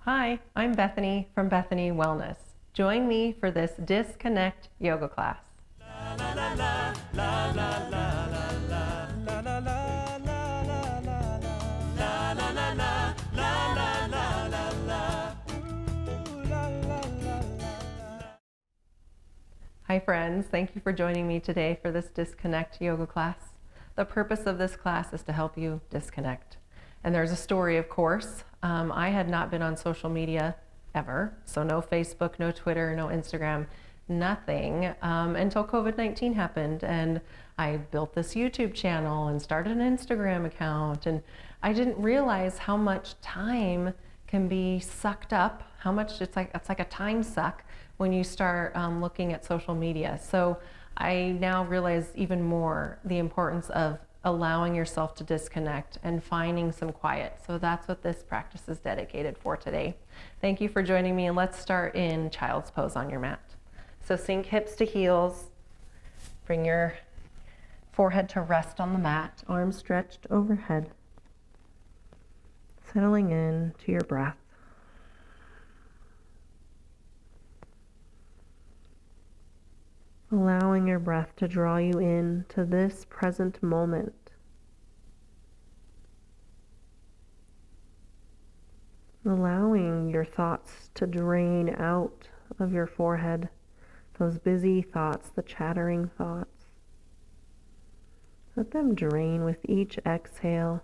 Hi, I'm Bethany from Bethany Wellness. Join me for this Disconnect yoga class. Hi friends, thank you for joining me today for this Disconnect yoga class. The purpose of this class is to help you disconnect. And there's a story, of course. I had not been on social media ever, so no Facebook, no Twitter, no Instagram, nothing, until COVID-19 happened. And I built this YouTube channel and started an Instagram account, and I didn't realize how much time can be sucked up, how much it's like a time suck when you start looking at social media. So I now realize even more the importance of allowing yourself to disconnect and finding some quiet. So that's what this practice is dedicated for today. Thank you for joining me, and let's start in child's pose on your mat. So sink hips to heels, bring your forehead to rest on the mat, arms stretched overhead, settling in to your breath. Allowing your breath to draw you in to this present moment. Allowing your thoughts to drain out of your forehead, those busy thoughts, the chattering thoughts. Let them drain with each exhale.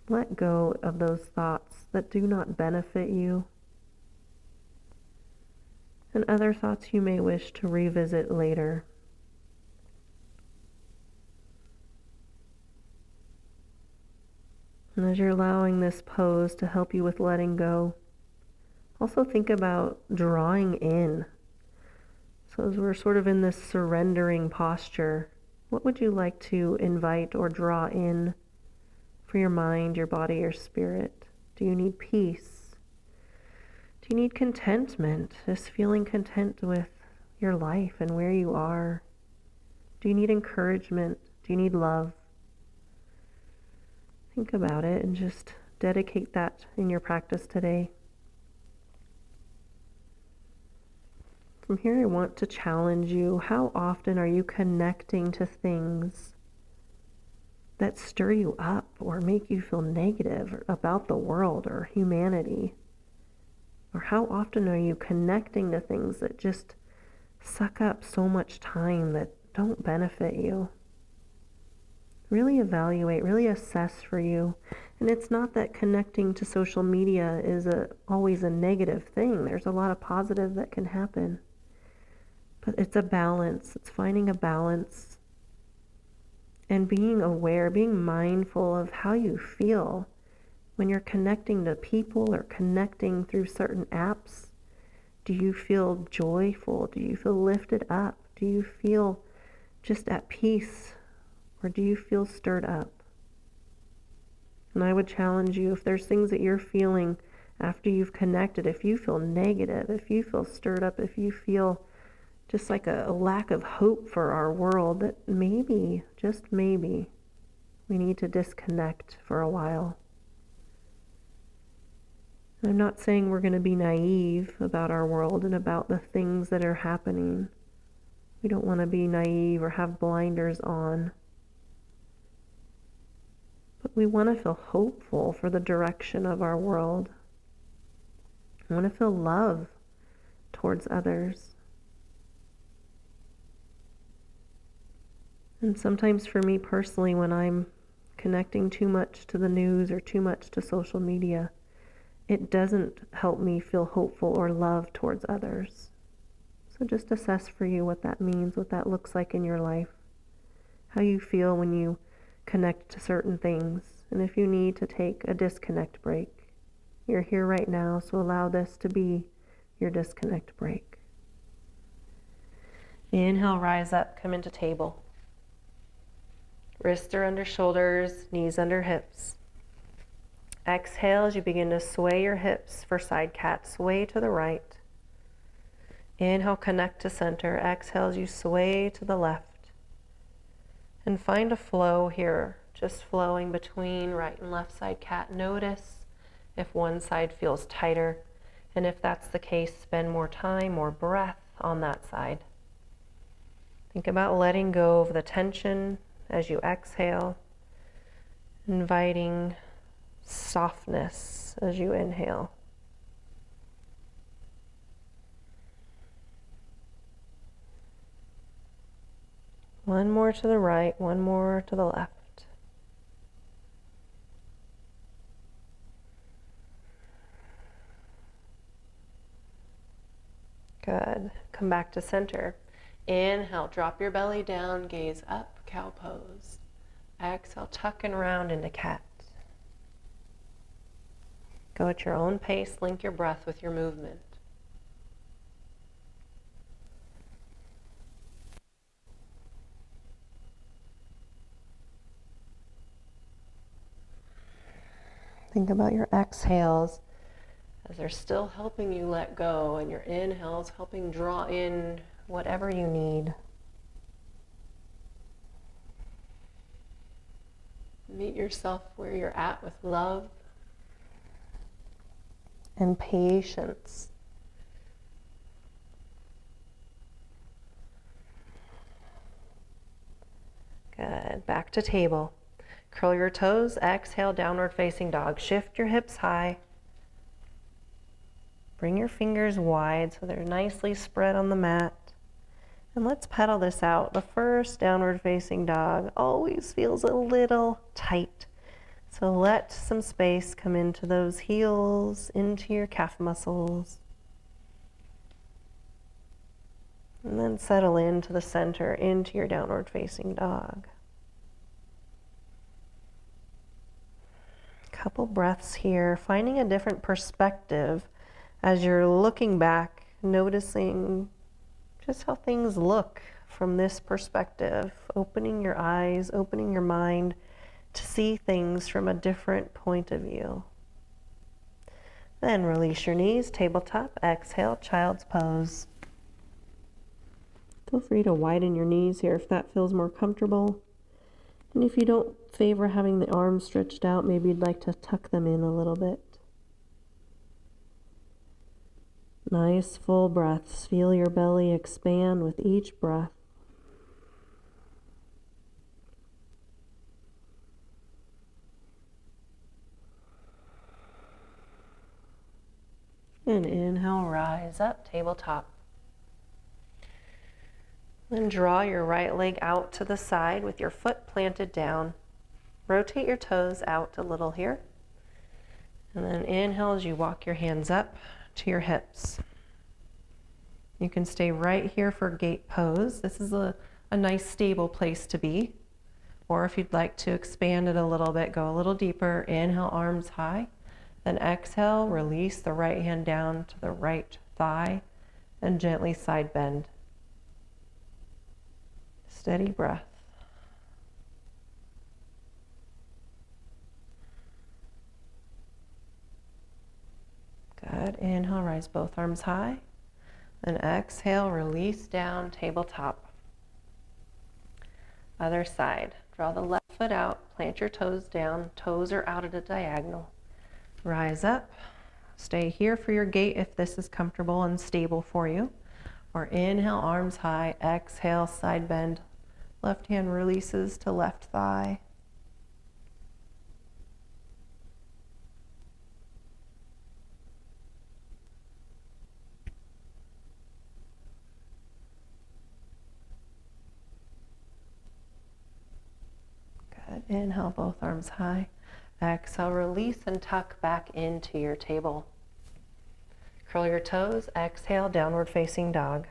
Let go of those thoughts that do not benefit you, and other thoughts you may wish to revisit later. And as you're allowing this pose to help you with letting go, also think about drawing in. So as we're sort of in this surrendering posture, what would you like to invite or draw in for your mind, your body, your spirit? Do you need peace? Do you need contentment, just feeling content with your life and where you are? Do you need encouragement? Do you need love? Think about it and just dedicate that in your practice today. From here, I want to challenge you. How often are you connecting to things that stir you up or make you feel negative about the world or humanity? Or how often are you connecting to things that just suck up so much time that don't benefit you? Really evaluate, really assess for you. And it's not that connecting to social media is always a negative thing. There's a lot of positive that can happen. But it's a balance. It's finding a balance and being aware, being mindful of how you feel when you're connecting to people or connecting through certain apps. Do you feel joyful? Do you feel lifted up? Do you feel just at peace? Or do you feel stirred up? And I would challenge you, if there's things that you're feeling after you've connected, if you feel negative, if you feel stirred up, if you feel just like a lack of hope for our world, that maybe, just maybe, we need to disconnect for a while. I'm not saying we're going to be naive about our world and about the things that are happening. We don't want to be naive or have blinders on. But we want to feel hopeful for the direction of our world. I want to feel love towards others. And sometimes for me personally, when I'm connecting too much to the news or too much to social media, it doesn't help me feel hopeful or love towards others. So just assess for you what that means, what that looks like in your life, how you feel when you connect to certain things, and if you need to take a disconnect break. You're here right now, so allow this to be your disconnect break. Inhale, rise up, come into table. Wrists are under shoulders, knees under hips. Exhale as you begin to sway your hips for side cat. Sway to the right. Inhale, connect to center. Exhale as you sway to the left. And find a flow here, just flowing between right and left side cat. Notice if one side feels tighter. And if that's the case, spend more time, more breath on that side. Think about letting go of the tension as you exhale, inviting softness as you inhale. One more to the right, one more to the left. Good. Come back to center. Inhale, drop your belly down, gaze up, cow pose. Exhale, tuck and round into cat. Go at your own pace, link your breath with your movement. Think about your exhales as they're still helping you let go, and your inhales helping draw in whatever you need. Meet yourself where you're at with love and patience. Good. Back to table. Curl your toes, exhale, downward facing dog. Shift your hips high. Bring your fingers wide so they're nicely spread on the mat. And let's pedal this out. The first downward facing dog always feels a little tight. So let some space come into those heels, into your calf muscles. And then settle into the center, into your downward facing dog. Couple breaths here, finding a different perspective as you're looking back, noticing just how things look from this perspective, opening your eyes, opening your mind to see things from a different point of view. Then release your knees, tabletop, exhale, child's pose. Feel free to widen your knees here if that feels more comfortable. And if you don't favor having the arms stretched out, maybe you'd like to tuck them in a little bit. Nice full breaths. Feel your belly expand with each breath. And inhale, rise up, tabletop. Then draw your right leg out to the side with your foot planted down. Rotate your toes out a little here. And then inhale as you walk your hands up to your hips. You can stay right here for gate pose. This is a nice stable place to be. Or if you'd like to expand it a little bit, go a little deeper. Inhale, arms high. Then exhale, release the right hand down to the right thigh and gently side bend. Steady breath. Good. Inhale, rise both arms high. Then exhale, release down, tabletop. Other side. Draw the left foot out, plant your toes down. Toes are out at a diagonal. Rise up. Stay here for your gate if this is comfortable and stable for you. Or inhale, arms high. Exhale, side bend. Left hand releases to left thigh. Good. Inhale, both arms high. Exhale, release and tuck back into your table. Curl your toes. Exhale, downward facing dog.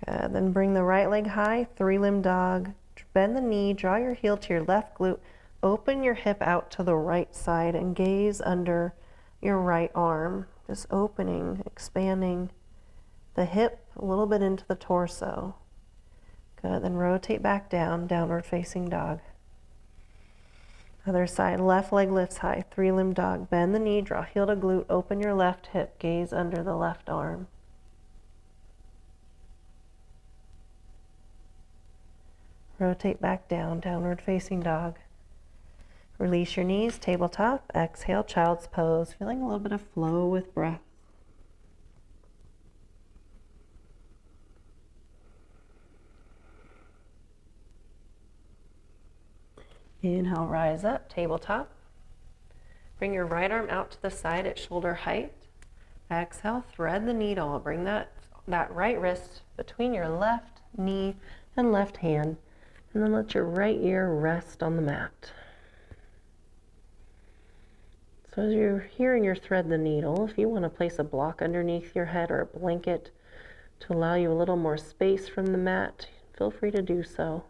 Good. Then bring the right leg high, three-limb dog. Bend the knee, draw your heel to your left glute. Open your hip out to the right side and gaze under your right arm. Just opening, expanding the hip a little bit into the torso. Good. Then rotate back down, downward facing dog. Other side, left leg lifts high, three-limb dog. Bend the knee, draw heel to glute, open your left hip, gaze under the left arm. Rotate back down, downward facing dog. Release your knees, tabletop. Exhale, child's pose. Feeling a little bit of flow with breath. Inhale, rise up, tabletop. Bring your right arm out to the side at shoulder height. Exhale, thread the needle. Bring that right wrist between your left knee and left hand. And then let your right ear rest on the mat. So as you're hearing your thread the needle, if you want to place a block underneath your head or a blanket to allow you a little more space from the mat, feel free to do so.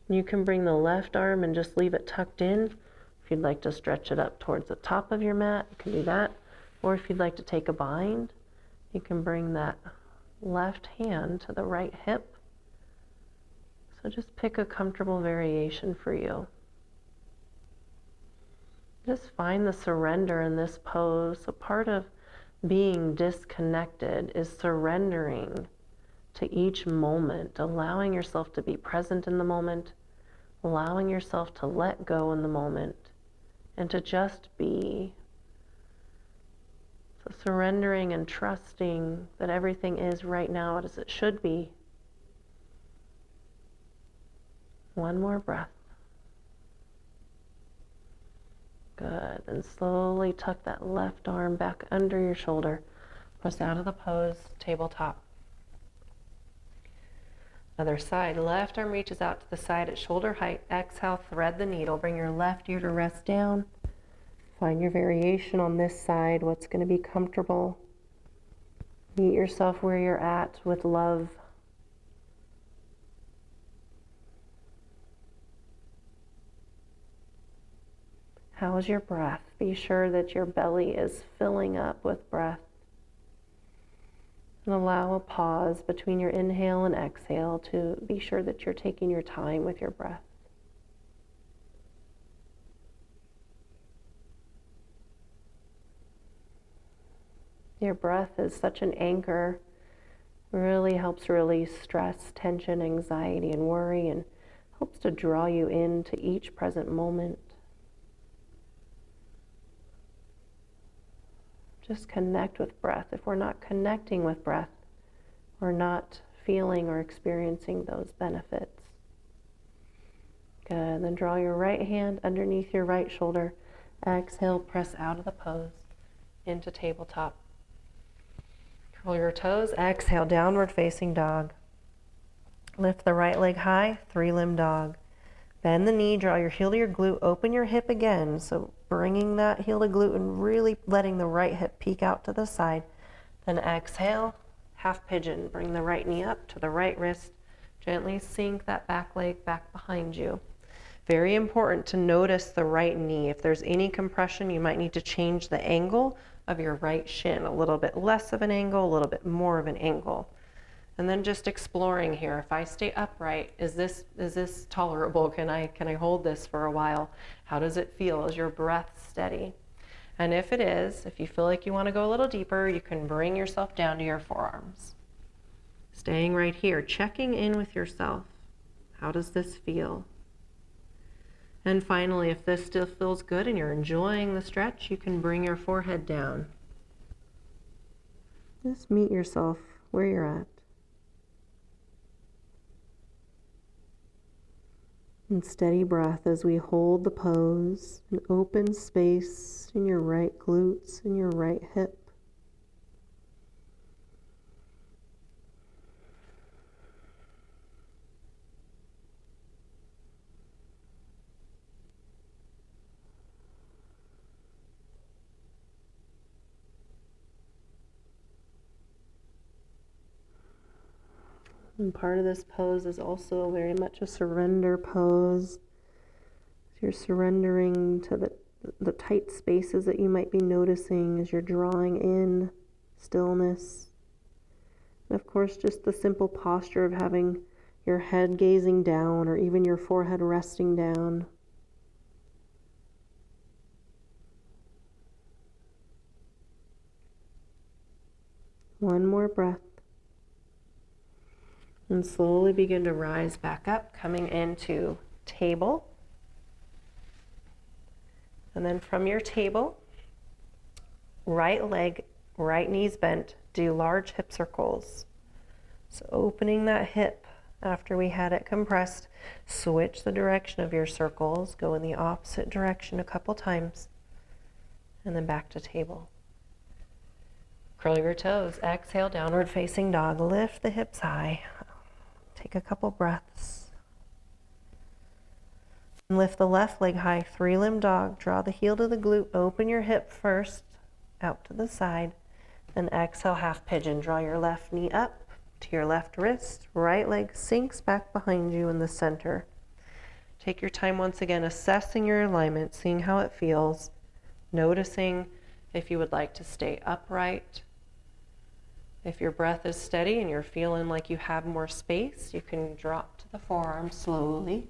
You can bring the left arm and just leave it tucked in. If you'd like to stretch it up towards the top of your mat, you can do that. Or if you'd like to take a bind, you can bring that left hand to the right hip. So just pick a comfortable variation for you. Just find the surrender in this pose. A part of being disconnected is surrendering to each moment, allowing yourself to be present in the moment, allowing yourself to let go in the moment, and to just be. So surrendering and trusting that everything is right now as it should be. One more breath. Good. And slowly tuck that left arm back under your shoulder. Press out of the pose, tabletop. Other side, left arm reaches out to the side at shoulder height. Exhale, thread the needle. Bring your left ear to rest down. Find your variation on this side, what's going to be comfortable. Meet yourself where you're at with love. How is your breath? Be sure that your belly is filling up with breath. And allow a pause between your inhale and exhale to be sure that you're taking your time with your breath. Your breath is such an anchor. It really helps release stress, tension, anxiety, and worry, and helps to draw you into each present moment. Just connect with breath. If we're not connecting with breath, we're not feeling or experiencing those benefits. Good. Then draw your right hand underneath your right shoulder. Exhale, press out of the pose into tabletop. Curl your toes. Exhale, downward facing dog. Lift the right leg high, three-limb dog. Bend the knee, draw your heel to your glute, open your hip again. So bringing that heel to glute and really letting the right hip peek out to the side. Then exhale, half pigeon. Bring the right knee up to the right wrist. Gently sink that back leg back behind you. Very important to notice the right knee. If there's any compression, you might need to change the angle of your right shin. A little bit less of an angle, a little bit more of an angle. And then just exploring here. If I stay upright, is this tolerable? Can I hold this for a while? How does it feel? Is your breath steady? And if it is, if you feel like you want to go a little deeper, you can bring yourself down to your forearms. Staying right here, checking in with yourself. How does this feel? And finally, if this still feels good and you're enjoying the stretch, you can bring your forehead down. Just meet yourself where you're at. And steady breath as we hold the pose, an open space in your right glutes and your right hip. And part of this pose is also very much a surrender pose. You're surrendering to the tight spaces that you might be noticing as you're drawing in stillness. And of course, just the simple posture of having your head gazing down or even your forehead resting down. One more breath. And slowly begin to rise back up, coming into table. And then from your table, right leg, right knee's bent, do large hip circles. So opening that hip after we had it compressed, switch the direction of your circles, go in the opposite direction a couple times, and then back to table. Curl your toes, exhale, downward facing dog, lift the hips high. Take a couple breaths. And lift the left leg high, three-limb dog, draw the heel to the glute, open your hip first, out to the side, and exhale, half pigeon. Draw your left knee up to your left wrist, right leg sinks back behind you in the center. Take your time once again assessing your alignment, seeing how it feels, noticing if you would like to stay upright. If your breath is steady and you're feeling like you have more space, you can drop to the forearms slowly.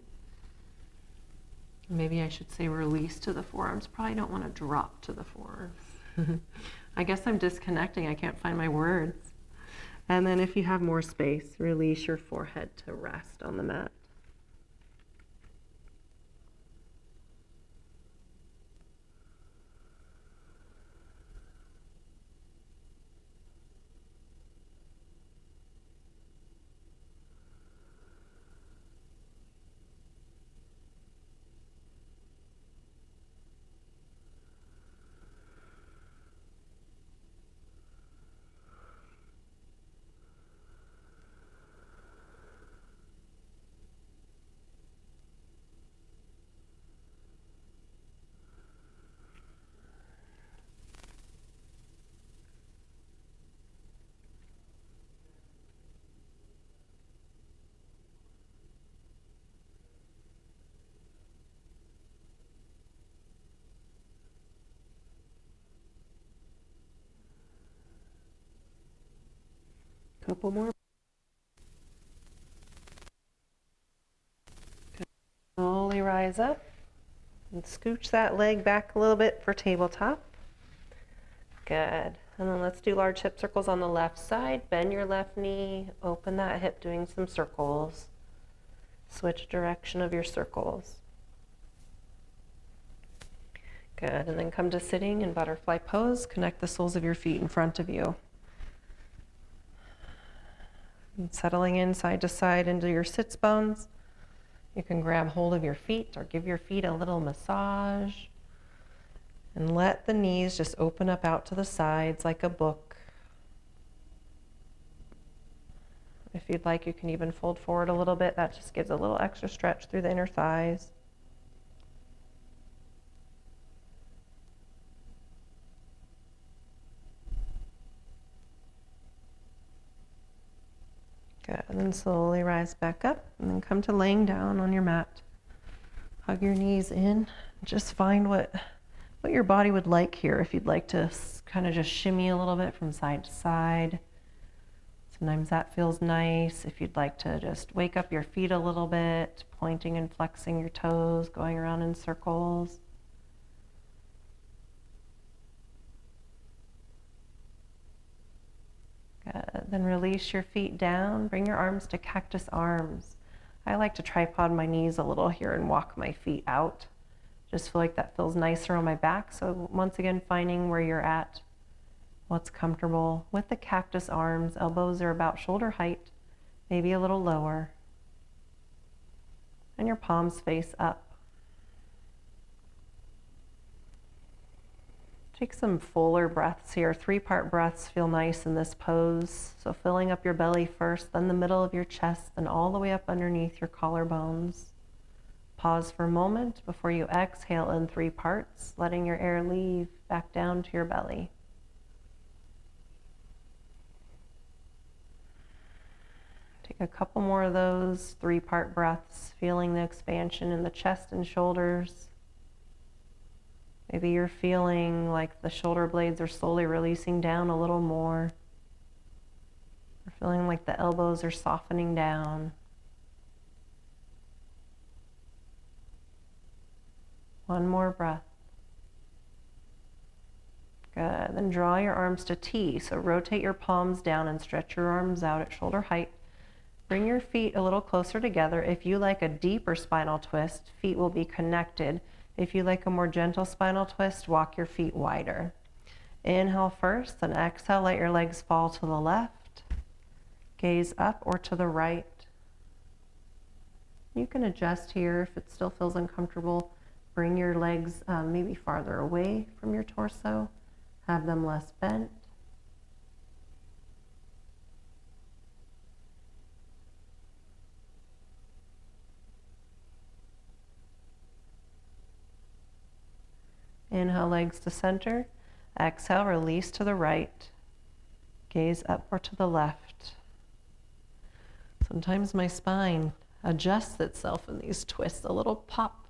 Maybe I should say release to the forearms. Probably don't want to drop to the forearms. I guess I'm disconnecting. I can't find my words. And then if you have more space, release your forehead to rest on the mat. Couple more. Slowly rise up and scooch that leg back a little bit for tabletop. Good. And then let's do large hip circles on the left side. Bend your left knee, open that hip, doing some circles. Switch direction of your circles. Good. And then come to sitting in butterfly pose. Connect the soles of your feet in front of you. And settling in side to side into your sits bones. You can grab hold of your feet or give your feet a little massage. And let the knees just open up out to the sides like a book. If you'd like, you can even fold forward a little bit. That just gives a little extra stretch through the inner thighs. Good, and then slowly rise back up and then come to laying down on your mat. Hug your knees in. Just find what your body would like here. If you'd like to kind of just shimmy a little bit from side to side. Sometimes that feels nice. If you'd like to just wake up your feet a little bit, pointing and flexing your toes, going around in circles. Good. Then release your feet down. Bring your arms to cactus arms. I like to tripod my knees a little here and walk my feet out. Just feel like that feels nicer on my back. So once again, finding where you're at, what's comfortable. With the cactus arms, elbows are about shoulder height, maybe a little lower. And your palms face up. Take some fuller breaths here. 3-part breaths feel nice in this pose. So filling up your belly first, then the middle of your chest, then all the way up underneath your collarbones. Pause for a moment before you exhale in 3 parts, letting your air leave back down to your belly. Take a couple more of those 3-part breaths, feeling the expansion in the chest and shoulders. Maybe you're feeling like the shoulder blades are slowly releasing down a little more. Or feeling like the elbows are softening down. One more breath. Good. Then draw your arms to T. So rotate your palms down and stretch your arms out at shoulder height. Bring your feet a little closer together. If you like a deeper spinal twist, feet will be connected. If you like a more gentle spinal twist, walk your feet wider. Inhale first, then exhale, let your legs fall to the left. Gaze up or to the right. You can adjust here if it still feels uncomfortable. Bring your legs maybe farther away from your torso. Have them less bent. Inhale, legs to center. Exhale, release to the right. Gaze up or to the left. Sometimes my spine adjusts itself in these twists, a little pop.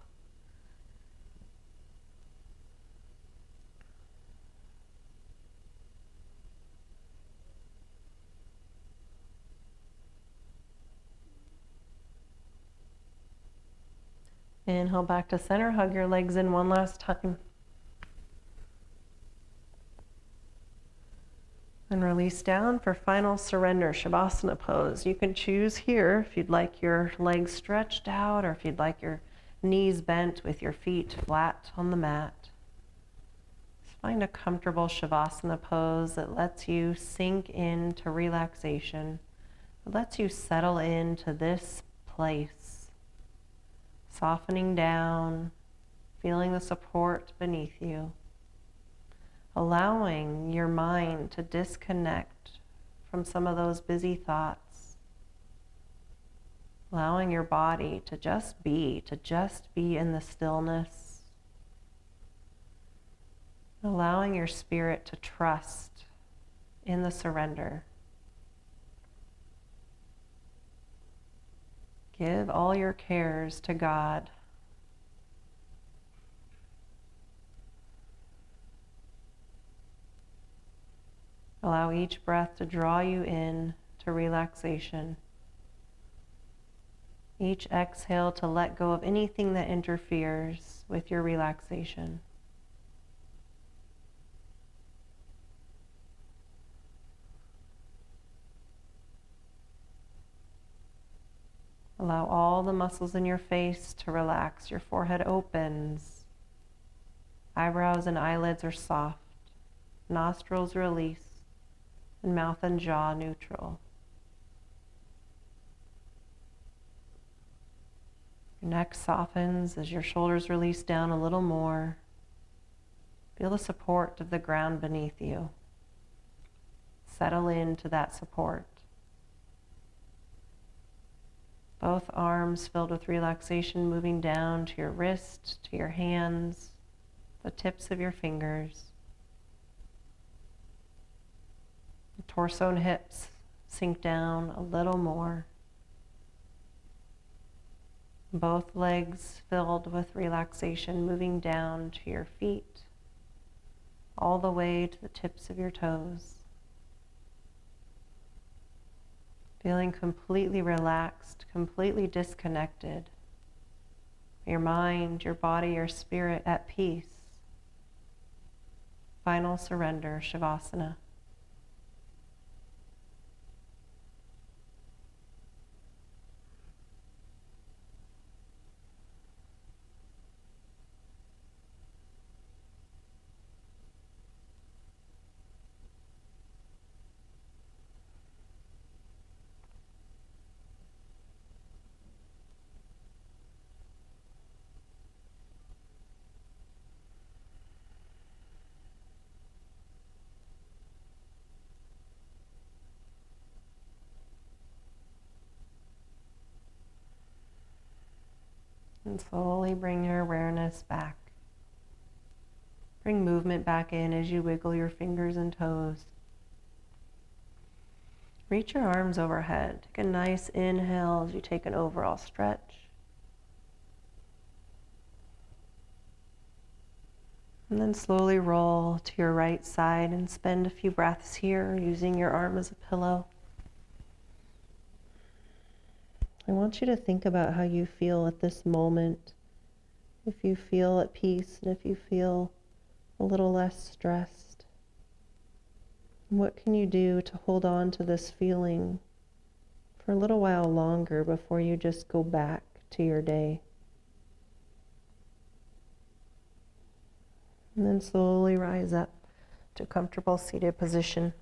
Inhale back to center, hug your legs in one last time. And release down for final surrender, Shavasana pose. You can choose here if you'd like your legs stretched out or if you'd like your knees bent with your feet flat on the mat. Just find a comfortable Shavasana pose that lets you sink into relaxation, that lets you settle into this place, softening down, feeling the support beneath you. Allowing your mind to disconnect from some of those busy thoughts. Allowing your body to just be in the stillness. Allowing your spirit to trust in the surrender. Give all your cares to God. Allow each breath to draw you in to relaxation. Each exhale to let go of anything that interferes with your relaxation. Allow all the muscles in your face to relax. Your forehead opens. Eyebrows and eyelids are soft. Nostrils release. And mouth and jaw neutral. Your neck softens as your shoulders release down a little more. Feel the support of the ground beneath you. Settle into that support. Both arms filled with relaxation moving down to your wrist, to your hands, the tips of your fingers. The torso and hips sink down a little more. Both legs filled with relaxation moving down to your feet, all the way to the tips of your toes. Feeling completely relaxed, completely disconnected. Your mind, your body, your spirit at peace. Final surrender, Shavasana. And slowly bring your awareness back. Bring movement back in as you wiggle your fingers and toes. Reach your arms overhead. Take a nice inhale as you take an overall stretch. And then slowly roll to your right side and spend a few breaths here using your arm as a pillow. I want you to think about how you feel at this moment. If you feel at peace and if you feel a little less stressed. What can you do to hold on to this feeling for a little while longer before you just go back to your day? And then slowly rise up to a comfortable seated position.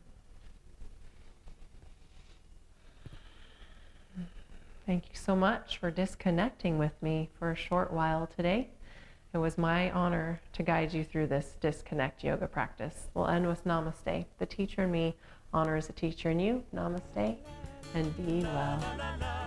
Thank you so much for disconnecting with me for a short while today. It was my honor to guide you through this disconnect yoga practice. We'll end with namaste. The teacher in me honors the teacher in you. Namaste and be well.